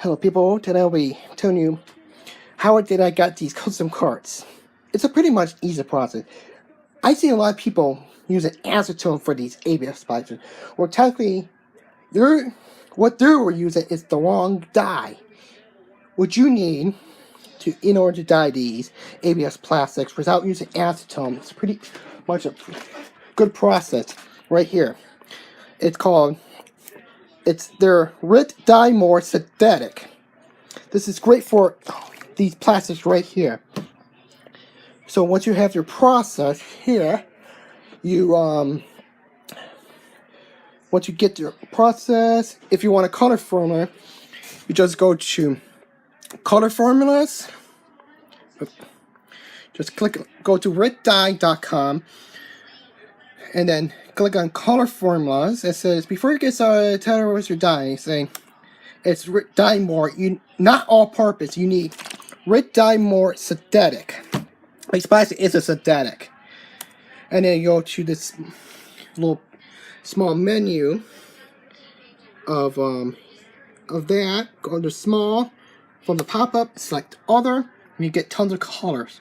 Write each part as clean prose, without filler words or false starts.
Hello people, today I'll be telling you how did I got these custom cards. It's a pretty much easy process. I see a lot of people using acetone for these ABS splicers. Well, technically, what they were using is the wrong dye. What you need in order to dye these ABS plastics without using acetone, it's pretty much a good process right here. It's their Rit Dye More Synthetic. This is great for these plastics right here. So once you have your process here, once you get your process, if you want a color formula, you just go to color formulas. Just go to ritdye.com and then click on color formulas. It says before you get started, tell her what you're dyeing. Saying it's Rit Dye More. Not all purpose. You need Rit Dye More Synthetic. Basically, it's a synthetic. And then you go to this little small menu of that. Go to small. From the pop-up, select other, and you get tons of colors.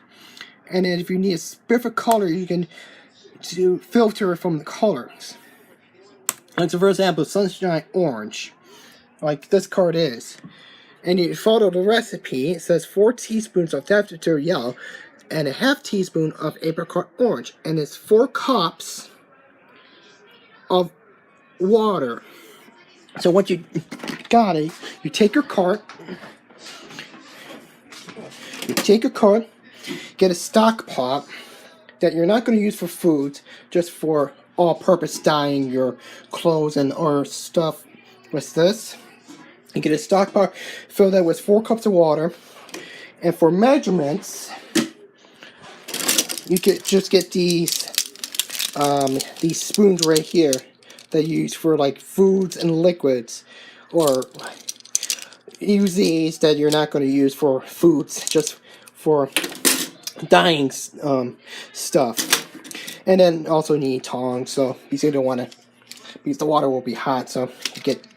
And then if you need a specific color, you can filter from the colors. Like so for example, sunshine orange, like this card is. And you follow the recipe. It says 4 teaspoons of temperature yellow and a half teaspoon of apricot orange, and it's 4 cups of water. So once you got it, you take your cart. You take a cart, get a stock pot that you're not going to use for food, just for all-purpose dyeing your clothes and or stuff with this. You get a stock pot, fill that with 4 cups of water, and for measurements, you just get these spoons right here that you use for like foods and liquids, or use these that you're not going to use for foods, just for dyeing stuff. And then also need tongs, so you don't want to, because the water will be hot. So you get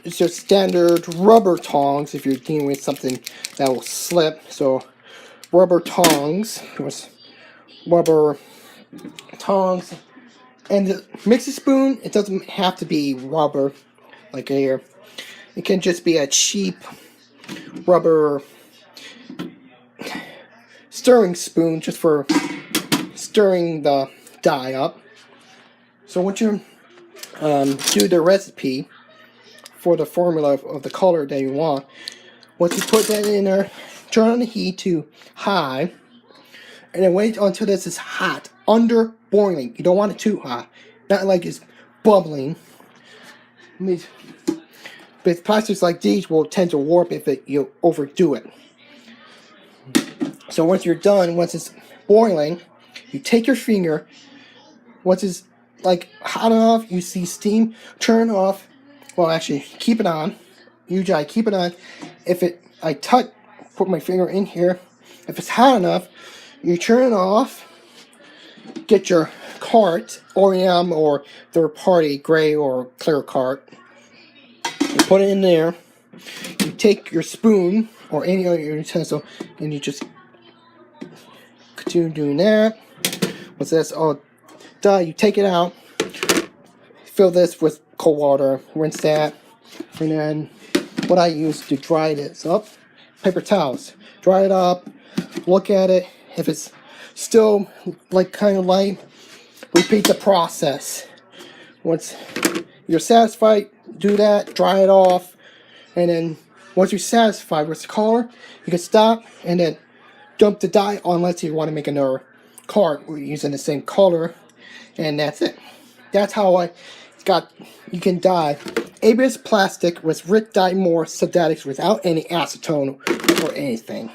it's just standard rubber tongs if you're dealing with something that will slip. So rubber tongs, and the mixing spoon. It doesn't have to be rubber like here. It can just be a cheap rubber stirring spoon just for stirring the dye up. So once you do the recipe for the formula of the color that you want, once you put that in there, turn on the heat to high, and then wait until this is hot, under boiling. You don't want it too hot, not like it's bubbling. But plastics like these will tend to warp if you overdo it. So once you're done, once it's boiling, you take your finger. Once it's like hot enough, you see steam, turn it off. Well, actually, keep it on. Usually I keep it on. Put my finger in here. If it's hot enough, you turn it off. Get your cart, OEM or third-party gray or clear cart. You put it in there. You take your spoon or any other utensil, and you just continue doing that. Once that's all done, you take it out. Fill this with cold water. Rinse that. And then what I use to dry this up, paper towels. Dry it up. Look at it. If it's still like kind of light, repeat the process. Once you're satisfied, do that, dry it off, and then once you're satisfied with the color, you can stop and then dump the dye, unless you want to make another card using the same color, and that's it. That's how you can dye ABS plastic with Rit Dye More Synthetics without any acetone or anything.